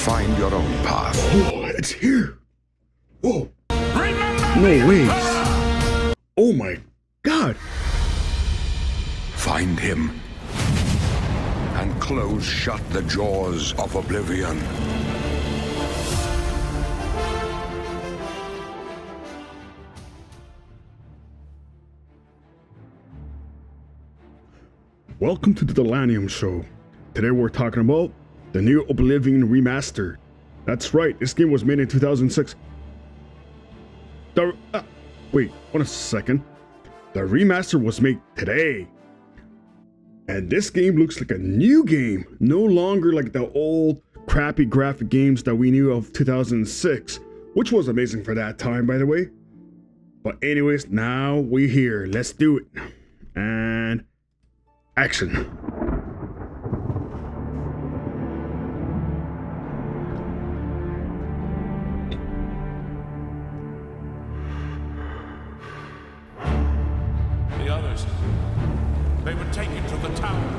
find your own path. Oh, it's here. Whoa. No way. Oh my God. Find him and close shut the jaws of Oblivion. Welcome to the Delanium Show. Today we're talking about the new Oblivion Remastered. That's right, this game was made in 2006. Wait, one second. The remaster was made today. And this game looks like a new game. No longer like the old crappy graphic games that we knew of 2006. Which was amazing for that time, by the way. But anyways, now we're here. Let's do it. And action. The others, they were taken to the tower.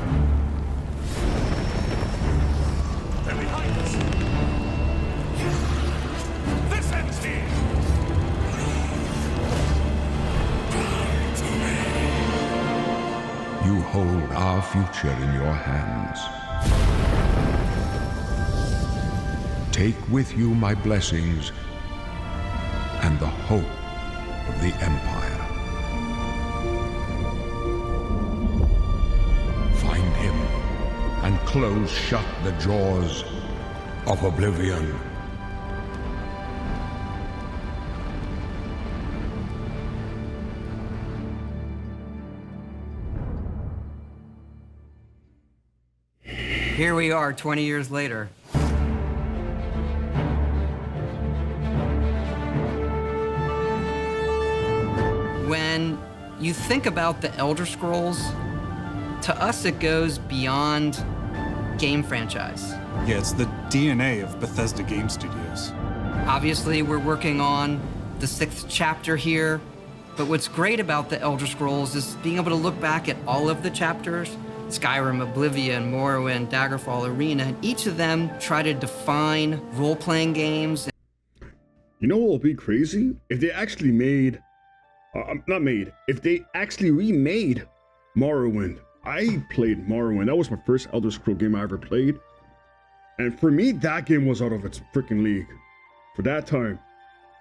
They're behind us. This ends here. You hold our future in your hands. Take with you my blessings and the hope of the Empire. Find him and close shut the jaws of Oblivion. Here we are 20 years later. When you think about the Elder Scrolls, to us it goes beyond game franchise. Yeah, it's the DNA of Bethesda Game Studios. Obviously, we're working on the 6th chapter here, but what's great about the Elder Scrolls is being able to look back at all of the chapters. Skyrim, Oblivion, Morrowind, Daggerfall, Arena, and each of them try to define role-playing games. You know what will be crazy? If they actually if they actually remade Morrowind. I played Morrowind. That was my first Elder Scroll game I ever played. And for me, that game was out of its freaking league. For that time,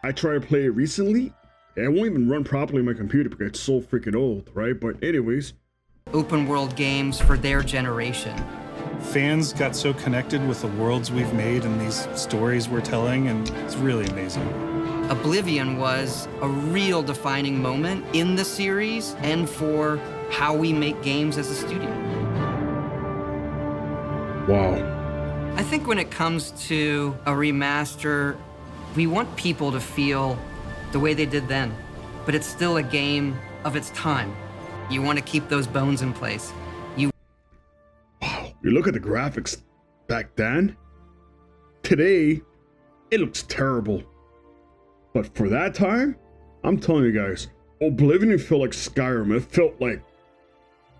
I tried to play it recently. And it won't even run properly on my computer because it's so freaking old, right? But anyways. Open world games for their generation. Fans got so connected with the worlds we've made and these stories we're telling, and it's really amazing. Oblivion was a real defining moment in the series and for how we make games as a studio. Wow. I think when it comes to a remaster, we want people to feel the way they did then, but it's still a game of its time. You want to keep those bones in place. Wow, you look at the graphics back then. Today, it looks terrible. But for that time, I'm telling you guys, Oblivion felt like Skyrim. It felt like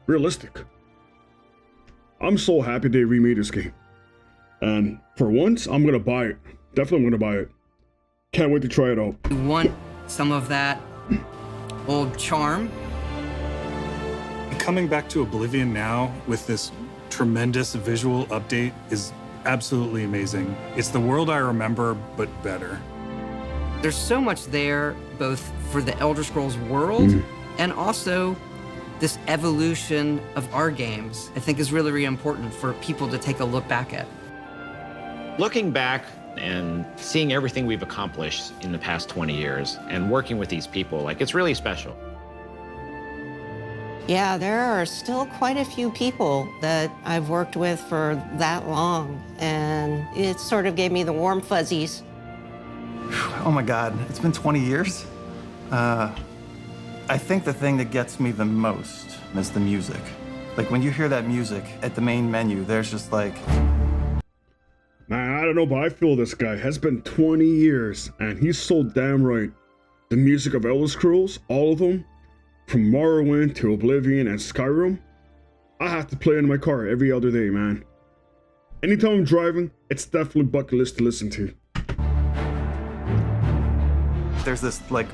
realistic. I'm so happy they remade this game. And for once, I'm gonna buy it. Definitely gonna buy it. Can't wait to try it out. You want some of that old charm. Coming back to Oblivion now with this tremendous visual update is absolutely amazing. It's the world I remember, but better. There's so much there, both for the Elder Scrolls world and also this evolution of our games, I think is really, really important for people to take a look back at. Looking back and seeing everything we've accomplished in the past 20 years and working with these people, like, it's really special. Yeah, there are still quite a few people that I've worked with for that long, and it sort of gave me the warm fuzzies. Oh my God, it's been 20 years? I think the thing that gets me the most is the music. Like when you hear that music at the main menu, there's just like... Man, I don't know, but I feel this guy has been 20 years, and he's so damn right. The music of Elder Scrolls, all of them, from Morrowind to Oblivion and Skyrim, I have to play in my car every other day, man. Anytime I'm driving, it's definitely bucket list to listen to. There's this like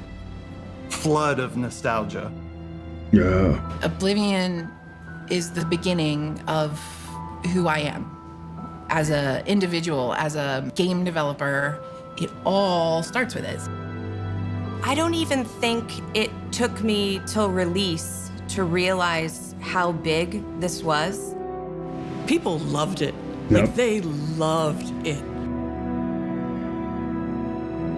flood of nostalgia. Yeah. Oblivion is the beginning of who I am. As an individual, as a game developer, it all starts with it. I don't even think it took me till release to realize how big this was. People loved it. Yep. Like, they loved it.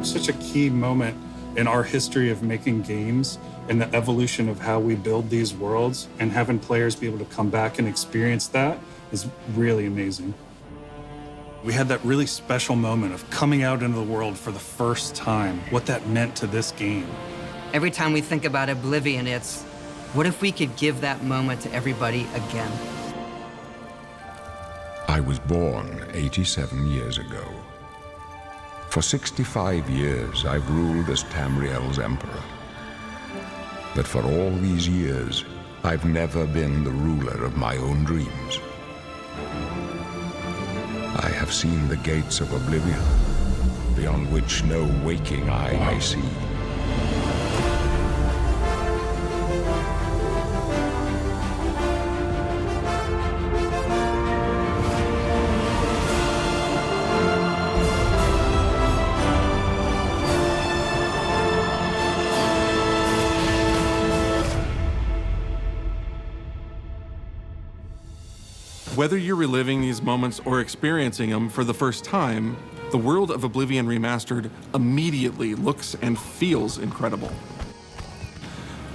Such a key moment in our history of making games and the evolution of how we build these worlds, and having players be able to come back and experience that is really amazing. We had that really special moment of coming out into the world for the first time, what that meant to this game. Every time we think about Oblivion, it's, what if we could give that moment to everybody again? I was born 87 years ago. For 65 years, I've ruled as Tamriel's emperor. But for all these years, I've never been the ruler of my own dreams. I have seen the gates of Oblivion, beyond which no waking eye may see. Whether you're reliving these moments or experiencing them for the first time, the world of Oblivion Remastered immediately looks and feels incredible.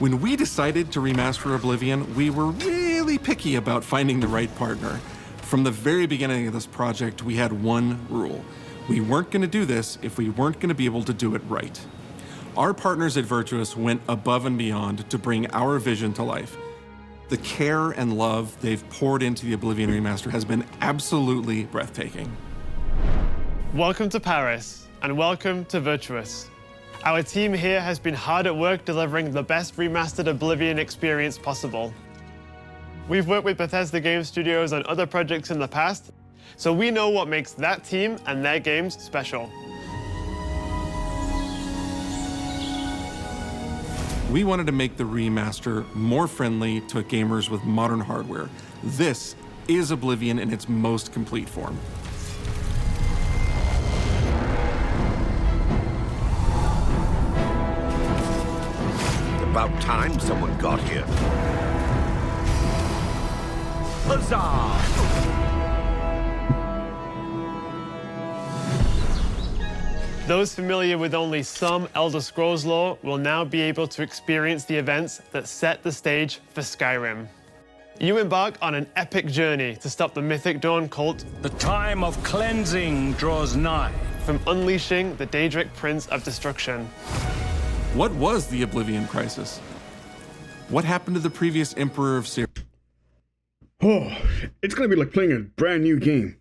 When we decided to remaster Oblivion, we were really picky about finding the right partner. From the very beginning of this project, we had one rule. We weren't going to do this if we weren't going to be able to do it right. Our partners at Virtuous went above and beyond to bring our vision to life. The care and love they've poured into the Oblivion Remaster has been absolutely breathtaking. Welcome to Paris, and welcome to Virtuous. Our team here has been hard at work delivering the best remastered Oblivion experience possible. We've worked with Bethesda Game Studios on other projects in the past, so we know what makes that team and their games special. We wanted to make the remaster more friendly to gamers with modern hardware. This is Oblivion in its most complete form. About time someone got here. Huzzah! Those familiar with only some Elder Scrolls lore will now be able to experience the events that set the stage for Skyrim. You embark on an epic journey to stop the Mythic Dawn cult. The time of cleansing draws nigh. From unleashing the Daedric Prince of Destruction. What was the Oblivion Crisis? What happened to the previous Emperor of Cyrodiil? Oh, it's gonna be like playing a brand new game.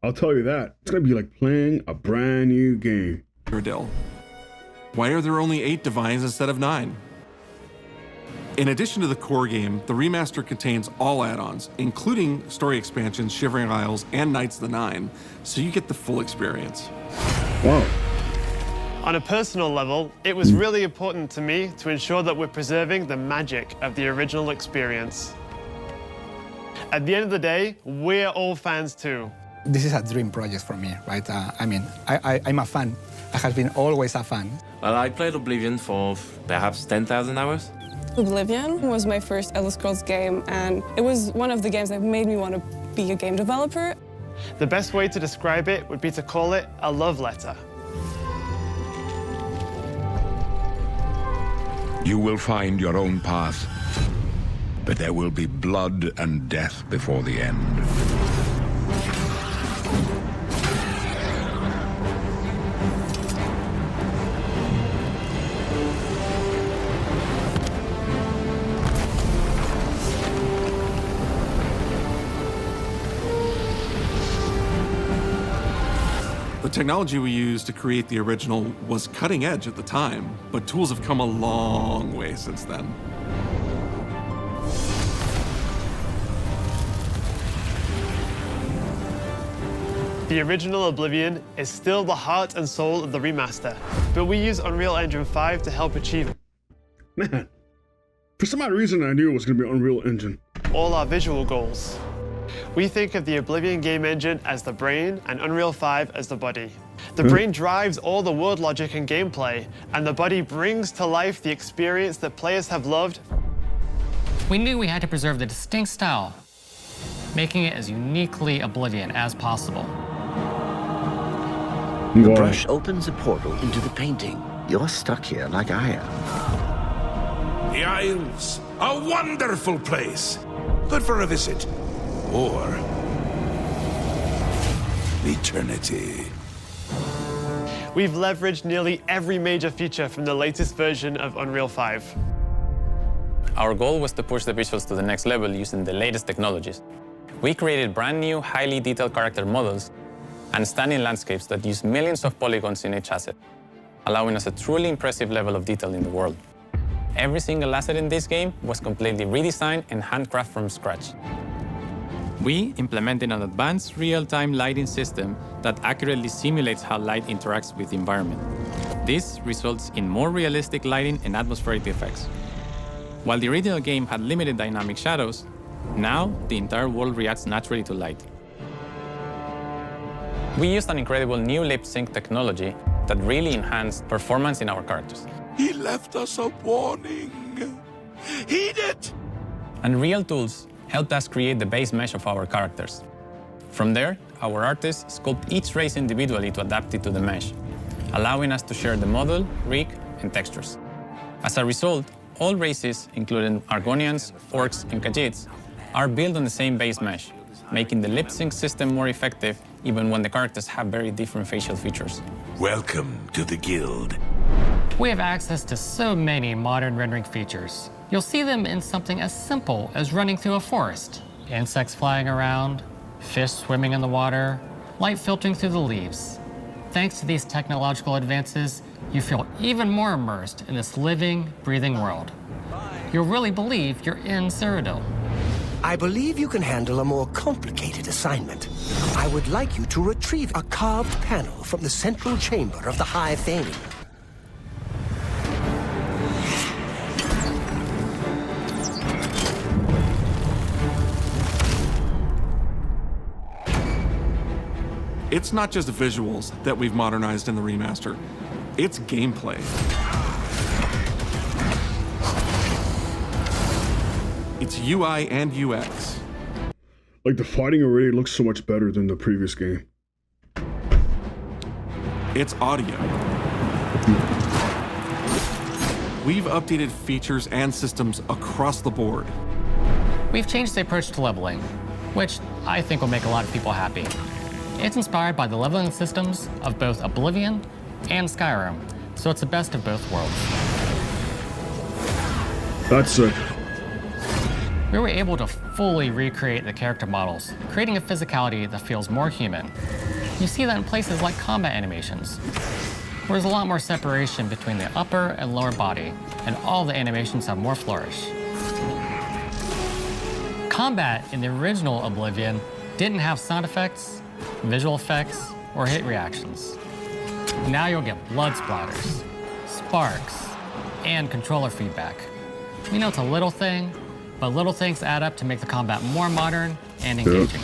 I'll tell you that. It's gonna be like playing a brand new game. Why are there only 8 divines instead of 9? In addition to the core game, the remaster contains all add-ons, including story expansions, Shivering Isles, and Knights of the Nine, so you get the full experience. Wow. On a personal level, it was really important to me to ensure that we're preserving the magic of the original experience. At the end of the day, we're all fans too. This is a dream project for me, right? I'm a fan. I have been always a fan. Well, I played Oblivion for perhaps 10,000 hours. Oblivion was my first Elder Scrolls game, and it was one of the games that made me want to be a game developer. The best way to describe it would be to call it a love letter. You will find your own path, but there will be blood and death before the end. The technology we used to create the original was cutting edge at the time, but tools have come a long way since then. The original Oblivion is still the heart and soul of the remaster, but we use Unreal Engine 5 to help achieve Man, for some odd reason I knew it was going to be Unreal Engine. all our visual goals. We think of the Oblivion game engine as the brain and Unreal 5 as the body. The brain drives all the world logic and gameplay, and the body brings to life the experience that players have loved. We knew we had to preserve the distinct style, making it as uniquely Oblivion as possible. The brush opens a portal into the painting. You're stuck here like I am. The Isles, a wonderful place. Good for a visit. Or eternity. We've leveraged nearly every major feature from the latest version of Unreal 5. Our goal was to push the visuals to the next level using the latest technologies. We created brand new, highly detailed character models and stunning landscapes that use millions of polygons in each asset, allowing us a truly impressive level of detail in the world. Every single asset in this game was completely redesigned and handcrafted from scratch. We implemented an advanced real-time lighting system that accurately simulates how light interacts with the environment. This results in more realistic lighting and atmospheric effects. While the original game had limited dynamic shadows, now the entire world reacts naturally to light. We used an incredible new lip sync technology that really enhanced performance in our characters. He left us a warning. Heed it! And real tools helped us create the base mesh of our characters. From there, our artists sculpt each race individually to adapt it to the mesh, allowing us to share the model, rig, and textures. As a result, all races, including Argonians, Orcs, and Khajiits, are built on the same base mesh, making the lip sync system more effective even when the characters have very different facial features. Welcome to the Guild. We have access to so many modern rendering features. You'll see them in something as simple as running through a forest. Insects flying around, fish swimming in the water, light filtering through the leaves. Thanks to these technological advances, you feel even more immersed in this living, breathing world. You'll really believe you're in Cyrodiil. I believe you can handle a more complicated assignment. I would like you to retrieve a carved panel from the central chamber of the High Thane. It's not just visuals that we've modernized in the remaster, it's gameplay. It's UI and UX. Like, the fighting already looks so much better than the previous game. It's audio. We've updated features and systems across the board. We've changed the approach to leveling, which I think will make a lot of people happy. It's inspired by the leveling systems of both Oblivion and Skyrim, so it's the best of both worlds. That's sick. We were able to fully recreate the character models, creating a physicality that feels more human. You see that in places like combat animations, where there's a lot more separation between the upper and lower body, and all the animations have more flourish. Combat in the original Oblivion didn't have sound effects, visual effects, or hit reactions. Now you'll get blood splatters, sparks, and controller feedback. We know it's a little thing, but little things add up to make the combat more modern and engaging.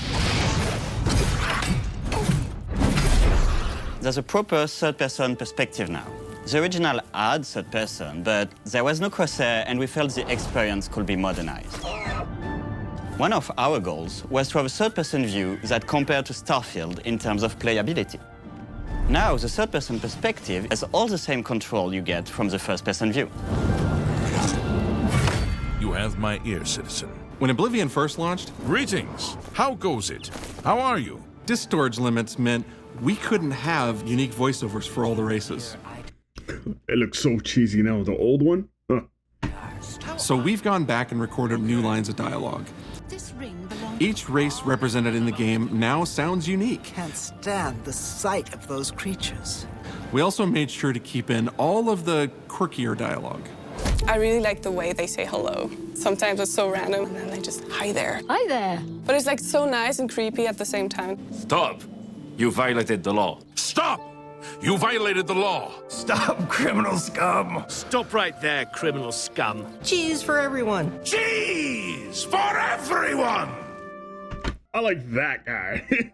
There's a proper third-person perspective now. The original had third-person, but there was no crosshair, and we felt the experience could be modernized. One of our goals was to have a third-person view that compared to Starfield in terms of playability. Now, the third-person perspective has all the same control you get from the first-person view. You have my ear, citizen. When Oblivion first launched, Greetings. How goes it? How are you? disk storage limits meant we couldn't have unique voiceovers for all the races. It looks so cheesy now, the old one. Huh. So we've gone back and recorded new lines of dialogue. Each race represented in the game now sounds unique. Can't stand the sight of those creatures. We also made sure to keep in all of the quirkier dialogue. I really like the way they say hello. Sometimes it's so random, and then they just, hi there. Hi there. But it's like so nice and creepy at the same time. Stop. You violated the law. Stop! You violated the law. Stop, criminal scum! Stop right there, criminal scum. Cheese for everyone. Cheese for everyone! I like that guy.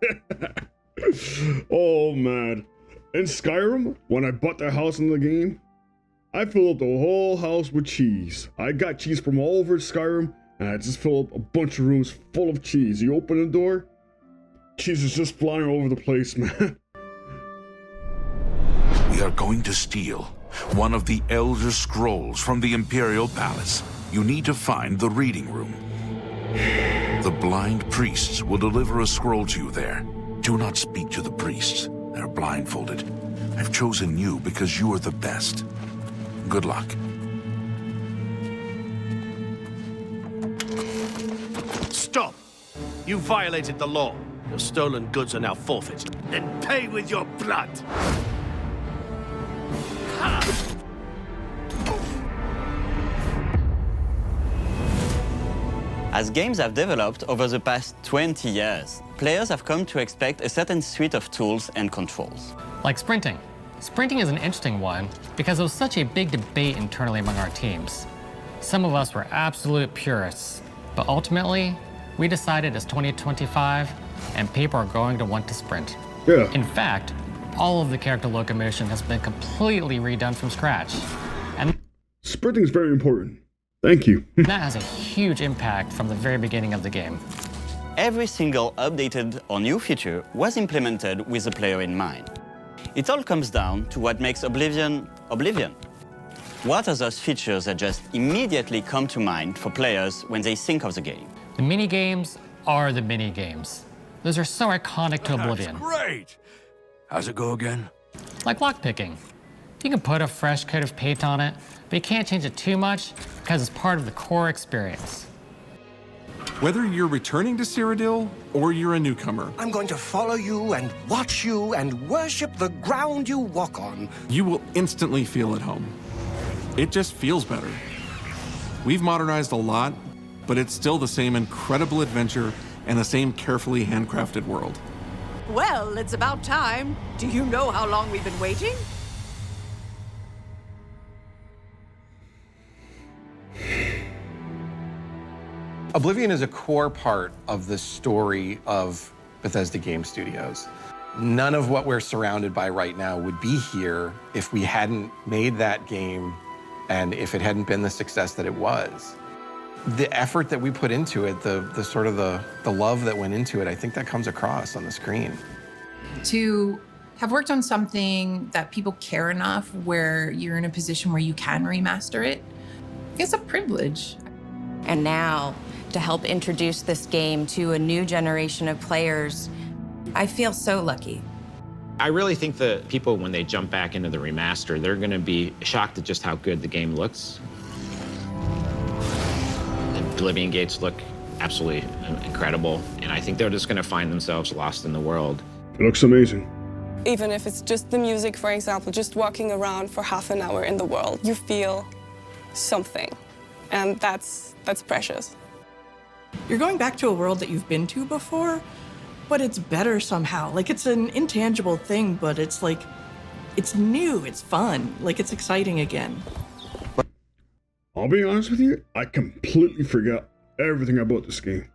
Oh, man. In Skyrim, when I bought the house in the game, I filled up the whole house with cheese. I got cheese from all over Skyrim, and I just filled up a bunch of rooms full of cheese. You open the door, cheese is just flying all over the place, man. We are going to steal one of the Elder Scrolls from the Imperial Palace. You need to find the reading room. The blind priests will deliver a scroll to you there. Do not speak to the priests. They're blindfolded. I've chosen you because you are the best. Good luck. Stop! You violated the law. Your stolen goods are now forfeit. Then pay with your blood! As games have developed over the past 20 years, players have come to expect a certain suite of tools and controls. Like sprinting. Sprinting is an interesting one because it was such a big debate internally among our teams. Some of us were absolute purists, but ultimately, we decided it's 2025 and people are going to want to sprint. Yeah. In fact, all of the character locomotion has been completely redone from scratch. And Sprinting is very important. Thank you. that has a huge impact from the very beginning of the game. Every single updated or new feature was implemented with the player in mind. It all comes down to what makes Oblivion, Oblivion. What are those features that just immediately come to mind for players when they think of the game? The mini-games are the mini-games. Those are so iconic to Oblivion. Great! How's it go again? Like lockpicking. You can put a fresh coat of paint on it, but you can't change it too much because it's part of the core experience. Whether you're returning to Cyrodiil or you're a newcomer, I'm going to follow you and watch you and worship the ground you walk on. you will instantly feel at home. It just feels better. We've modernized a lot, but it's still the same incredible adventure and the same carefully handcrafted world. Well, it's about time. Do you know how long we've been waiting? Oblivion is a core part of the story of Bethesda Game Studios. None of what we're surrounded by right now would be here if we hadn't made that game and if it hadn't been the success that it was. The effort that we put into it, the sort of the love that went into it, I think that comes across on the screen. To have worked on something that people care enough where you're in a position where you can remaster it, it's a privilege. And now, to help introduce this game to a new generation of players, I feel so lucky. I really think that people, when they jump back into the remaster, they're going to be shocked at just how good the game looks. The Oblivion gates look absolutely incredible, and I think they're just going to find themselves lost in the world. It looks amazing. Even if it's just the music, for example, just walking around for half an hour in the world, you feel something, and that's precious. You're going back to a world that you've been to before, but it's better somehow. Like, it's an intangible thing, but it's like, it's new, it's fun, like it's exciting again. I'll be honest with you, I completely forgot everything about this game.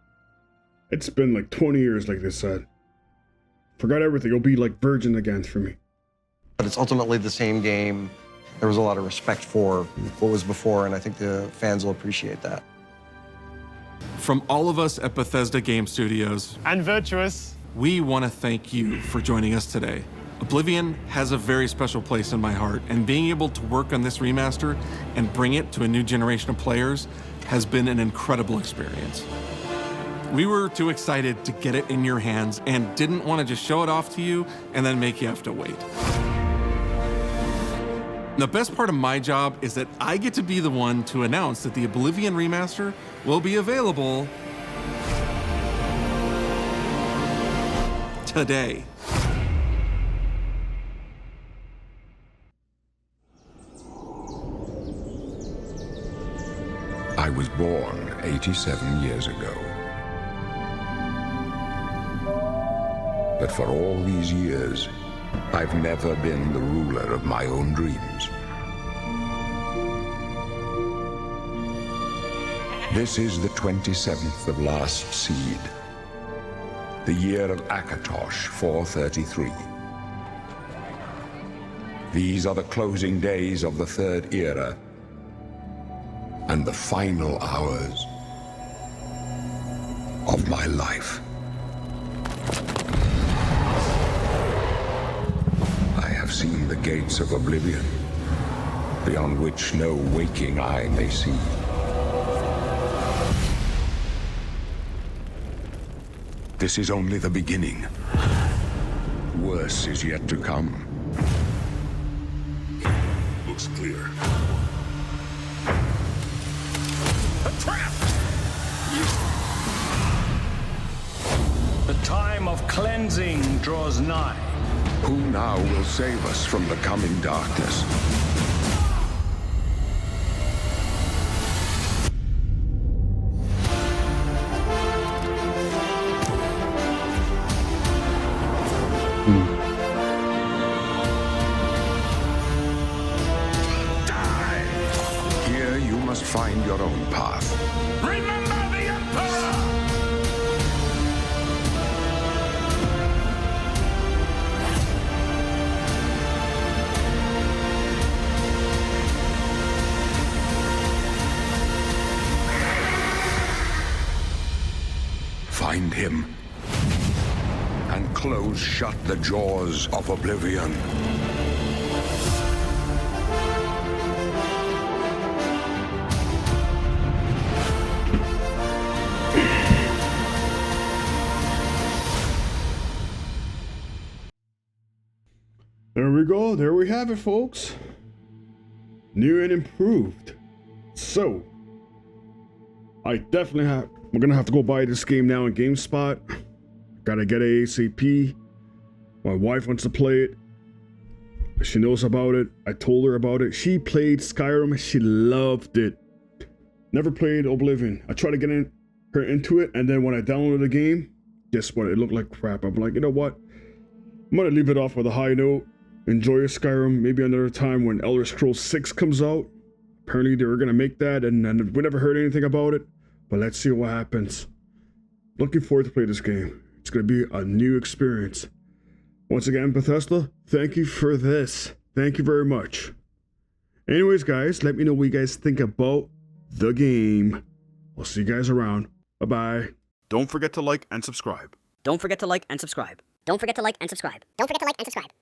It's been like 20 years, like they said. Forgot everything. It'll be like virgin again for me. But it's ultimately the same game. There was a lot of respect for what was before, and I think the fans will appreciate that. From all of us at Bethesda Game Studios and Virtuous, we want to thank you for joining us today. Oblivion has a very special place in my heart, and being able to work on this remaster and bring it to a new generation of players has been an incredible experience. We were too excited to get it in your hands and didn't want to just show it off to you and then make you have to wait. The best part of my job is that I get to be the one to announce that the Oblivion Remaster will be available today. I was born 87 years ago. But for all these years, I've never been the ruler of my own dreams. This is the 27th of Last Seed, the year of Akatosh 433. These are the closing days of the Third Era, and the final hours of my life. I have seen the gates of Oblivion, beyond which no waking eye may see. This is only the beginning. Worse is yet to come. Looks clear. A trap! The time of cleansing draws nigh. Who now will save us from the coming darkness? Here you must find your own path. Remember the Emperor! Find him, and close shut the jaws of Oblivion. There we go. There we have it, folks. New and improved. So, we're gonna have to go buy this game now in GameSpot. Gotta get it ASAP. My wife wants to play it. She knows about it. I told her about it. She played Skyrim. She loved it. Never played Oblivion. I tried to get her into it, and then when I downloaded the game, guess what? It looked like crap. I'm like, you know what? I'm gonna leave it off with a high note. Enjoy your Skyrim. Maybe another time when Elder Scrolls 6 comes out. Apparently they were gonna make that, and we never heard anything about it. But let's see what happens. Looking forward to play this game. It's gonna be a new experience. Once again, Bethesda, thank you for this. Thank you very much. Anyways, guys, let me know what you guys think about the game. I'll see you guys around. Bye-bye. Don't forget to like and subscribe. Don't forget to like and subscribe. Don't forget to like and subscribe. Don't forget to like and subscribe.